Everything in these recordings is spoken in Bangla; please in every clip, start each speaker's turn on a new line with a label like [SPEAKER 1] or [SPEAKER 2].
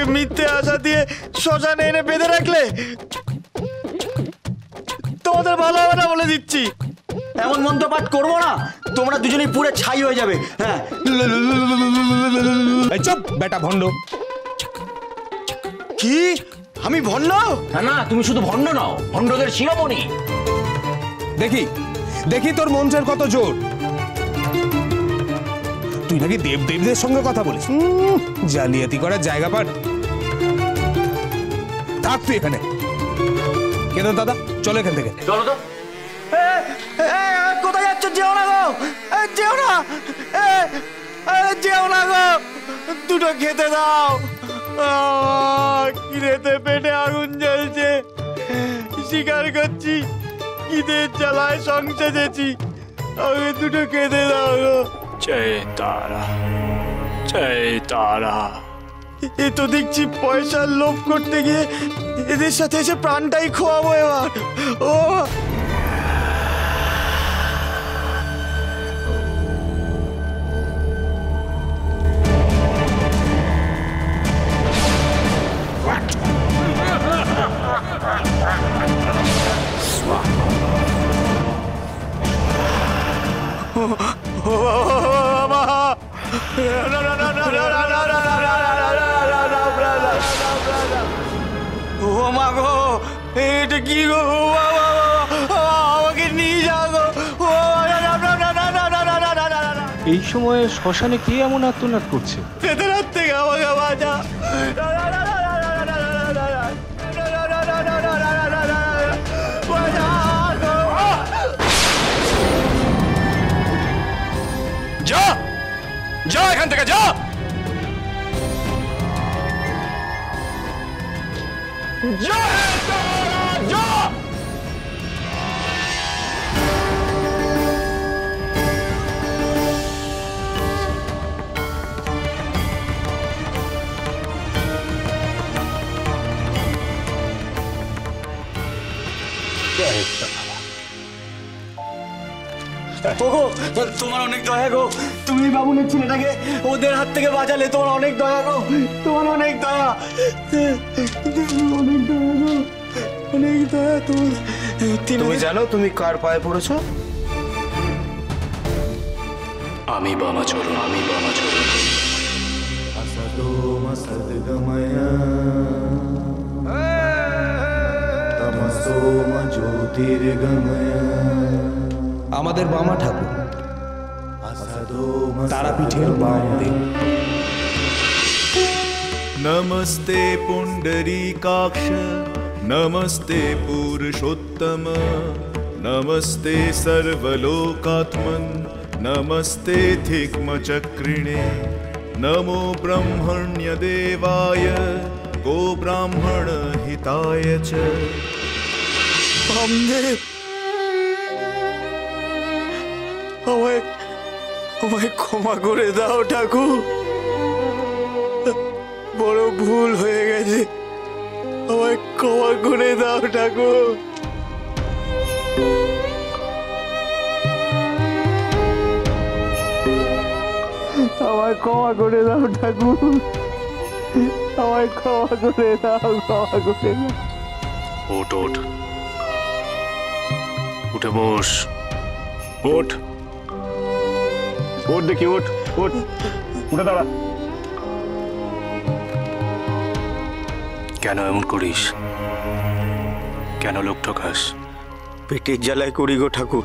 [SPEAKER 1] আমাকে মিথ্যে আশা দিয়ে শ্মশানে এনে বেঁধে রাখলে। তোমাদের ভালো হবে না বলে দিচ্ছি।
[SPEAKER 2] এমন মন্ত্রপাঠ করবো না, তোমরা দুজনেই পুরো ছাই হয়ে যাবে। হ্যাঁ,
[SPEAKER 3] চুপ বেটা ভণ্ড।
[SPEAKER 2] কি আমি ভণ্ড?
[SPEAKER 4] না, তুমি শুধু ভণ্ড নাও, ভণ্ডদের শিরোমণি।
[SPEAKER 3] দেখি দেখি তোর মন্ত্রের কত জোর। তুই নাকি দেবদেবীদের সঙ্গে কথা বলিস। জালিয়াতি করার জায়গা পান। থাক তুই এখানে। কেন দাদা, চলো এখান থেকে।
[SPEAKER 4] চলো তো।
[SPEAKER 2] কোথায় যাচ্ছ? যেও না গো, যেও না, যেও না গো, দুটো খেতে দাও।
[SPEAKER 1] খিদেতে পেটে আগুন জ্বলছে, শিকার করছি, খিদের জ্বালায় সংসেজেছি, আমাকে দুটো খেতে দাও গো।
[SPEAKER 5] জয় তারা, জয় তারা।
[SPEAKER 1] এ তো দেখছি পয়সার লোভ করতে গিয়ে এদের সাথে এসে প্রাণটাই খোয়াবো এবার। ও মা গো, এটা কি গো? আমাকে নিয়ে যাও গো।
[SPEAKER 5] এই সময়ে শ্মশানে কে এমন আত্মনাদ করছে?
[SPEAKER 1] এদের হাত থেকে আমাকে বাঁচা।
[SPEAKER 5] যা, যা এখান থেকে, যা।
[SPEAKER 2] তোমার অনেক দয়া গো, তুমি বাবুনের ছেলেটাকে ওদের হাত থেকে বাঁচালে। তোমার অনেক দয়া গো, তোমার অনেক দয়া, অনেক দয়া গো, অনেক দয়া তোমার।
[SPEAKER 1] তুমি জানো তুমি কার পায়ে পড়েছো?
[SPEAKER 5] আমি বামাচরণ, আমি বামাচরণ।
[SPEAKER 3] আমাদের বামা ঠাকুর, তারাপীঠের বামদেব।
[SPEAKER 6] नमस्ते पुंडरीकाक्ष, नमस्ते पुरुषोत्तम, नमस्ते सर्वलोकात्मन्, नमस्ते धिक्मचक्रिणे, नमो ब्रह्मण्यदेवाय गो ब्राह्मण हिताय च।
[SPEAKER 1] বামদেব, আমায় ক্ষমা করে দাও ঠাকুর, বড় ভুল হয়ে গেছে, আমায় ক্ষমা করে দাও ঠাকুর। আমায় ক্ষমা করে দাও ঠাকুর, আমায় ক্ষমা করে দাও, ক্ষমা করে দাও।
[SPEAKER 5] ওঠ, ওঠ, উঠে বস, ওঠ, ওঠ দেখি, ওঠ, ওঠ, উঠে দাঁড়া। কেন এমন করিস? কেন লোক ঠকাস?
[SPEAKER 1] পেটের জ্বালায় করি গো ঠাকুর।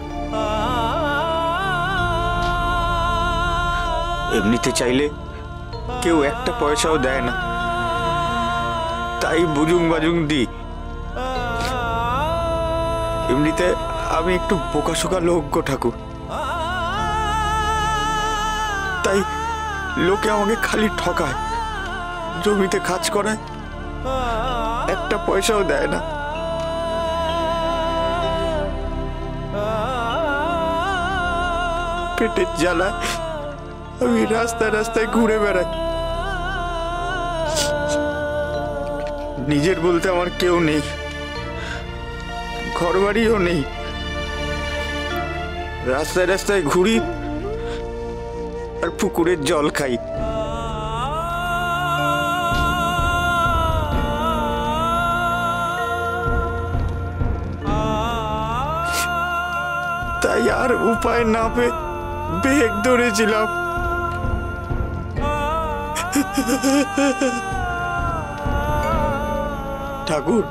[SPEAKER 1] এমনিতে চাইলে কেউ একটা পয়সাও দেয় না, তাই বুজুং বাজুং দি। এমনিতে আমি একটু বোকাশোকা লোক গো ঠাকুর, তাই লোকে আমাকে খালি ঠকায়, জমিতে কাজ করায়, একটা পয়সাও দেয় না। পেটের জ্বালায় আমি রাস্তায় রাস্তায় ঘুরে বেড়াই। নিজের বলতে আমার কেউ নেই, ঘর বাড়িও নেই। রাস্তায় রাস্তায় ঘুরি আর পুকুরের জল খাই। আর উপায় না পেয়ে বেগ ধরেছিলাম। ঠাকুর,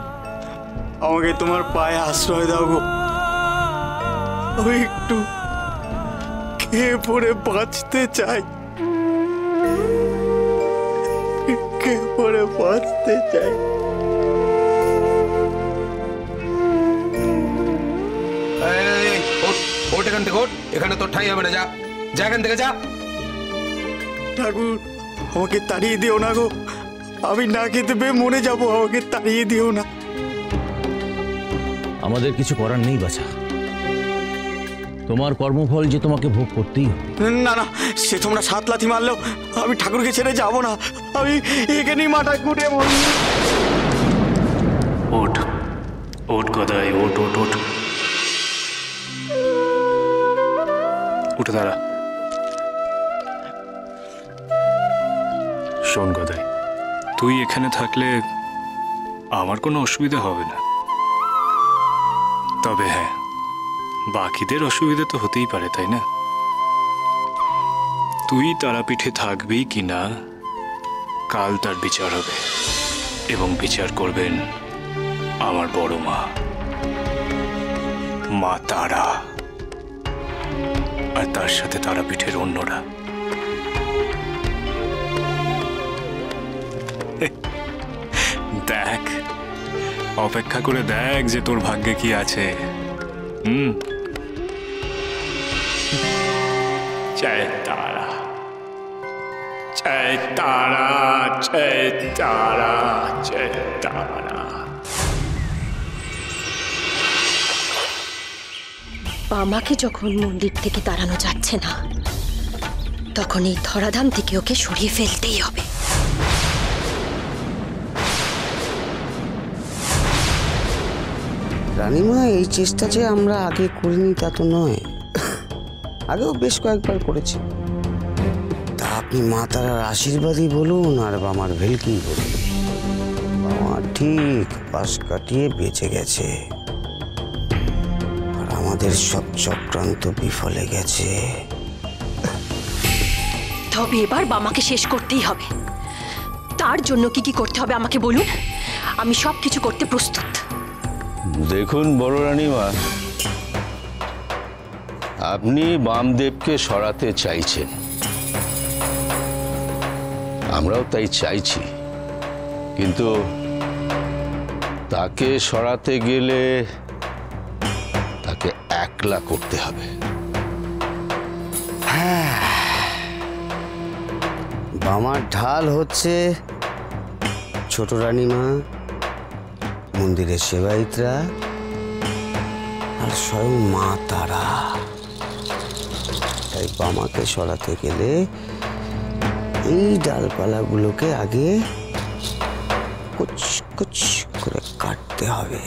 [SPEAKER 1] আমাকে তোমার পায়ে আশ্রয় দাও গো। আমি একটু খেয়ে পড়ে বাঁচতে চাই, খেয়ে পড়ে বাঁচতে চাই।
[SPEAKER 3] ওঠ এখান থেকে, ওঠ, এখানে তোর ঠাঁই হবে না, যা যা এখান থেকে যা।
[SPEAKER 1] ঠাকুর, আমাকে তাড়িয়ে দিও না গো, আমি না খেতে পেয়ে মরে যাবো, আমাকে তাড়িয়ে দিও না।
[SPEAKER 4] আমাদের কিছু করার নেই বাছা, তোমার কর্মফল যে তোমাকে ভোগ করতেই হবে।
[SPEAKER 1] না না, সে তোমরা 7 লাথি মারলেও আমি ঠাকুরকে ছেড়ে যাবো না, আমি এখানেই মাথা কুটে মরবো।
[SPEAKER 5] ওঠ ওঠ গদাই, ওঠ ওঠ ওঠ, উঠে দাঁড়া। শোন গদাই, তুই এখানে থাকলে আমার কোনো অসুবিধা হবে না, তবে হ্যাঁ, বাকিদের অসুবিধা তো হতেই পারে, তাই না? তুই তারাপীঠে থাকবি কি না কাল তার বিচার হবে, এবং বিচার করবেন আমার বড় মা, মা তারা, আর তার সাথে তারাপীঠের অন্যরা। দেখ, অপেক্ষা করে দেখ যে তোর ভাগ্যে কি আছে। জয় তারা, জয় তারা, জয় তারা, জয় তারা।
[SPEAKER 7] আমাকে যখন মন্দির থেকে তাড়ানো যাচ্ছে না, তখন এই ধরাধাম থেকে ওকে সরিয়ে ফেলতেই হবে।
[SPEAKER 8] রানীমা, এই চেষ্টা যে আমরা আগে করিনি তা তো নয়, আগেও বেশ কয়েকবার করেছি। তা আপনি মা তারার আশীর্বাদই বলুন আর আমার ভেলকি বলুন, আমার ঠিক পাশ কাটিয়ে বেঁচে গেছে, আর আমাদের সব চক্রান্ত বিফলে গেছে।
[SPEAKER 7] তবে এবার বামাকে শেষ করতেই হবে। তার জন্য কি কি করতে হবে আমাকে বলুন, আমি সব কিছু করতে প্রস্তুত।
[SPEAKER 9] দেখুন বড় রানীমা, আপনি বামদেবকে সরাতে চাইছেন, আমরাও তাই চাইছি, কিন্তু তাকে সরাতে গেলে তাকে একলা করতে হবে।
[SPEAKER 8] বামার ঢাল হচ্ছে ছোট রানীমা, মন্দিরের সেবায়িতরা আর স্বয়ং মা তারা। তাই বামাকে সরাতে গেলে এই ডালপালাগুলোকে আগে কুচ কুচ করে কাটতে হবে।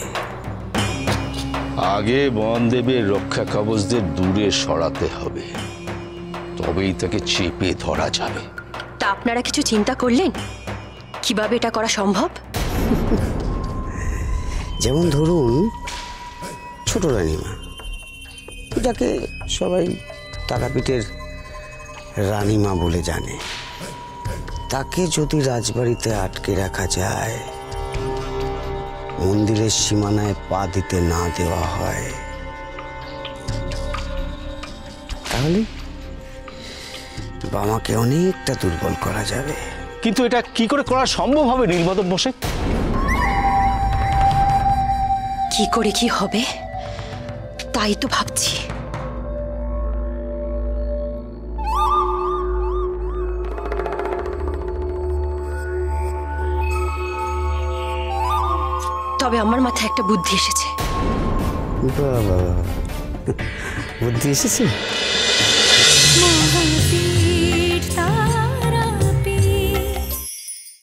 [SPEAKER 9] আগে বনদেবের রক্ষা কবচদের দূরে সরাতে হবে, তবেই তাকে চেপে ধরা যাবে।
[SPEAKER 7] তা আপনারা কিছু চিন্তা করলেন কিভাবে এটা করা সম্ভব?
[SPEAKER 8] যেমন ধরুন ছোট রানীমা, যাকে সবাই তারাপীঠের রানীমা বলে জানে, তাকে যদি রাজবাড়িতে আটকে রাখা যায়, মন্দিরের সীমানায় পা দিতে না দেওয়া হয়, তাহলে বামাকে অনেকটা দুর্বল করা যাবে।
[SPEAKER 9] কিন্তু এটা কি করে করা সম্ভব হবে নীলবদন বসে?
[SPEAKER 7] কি করে কি হবে তাই তো ভাবছি। তবে আমার মাথায় একটা বুদ্ধি এসেছে।
[SPEAKER 8] বাবা, বুদ্ধি এসেছে?
[SPEAKER 7] মহাদেব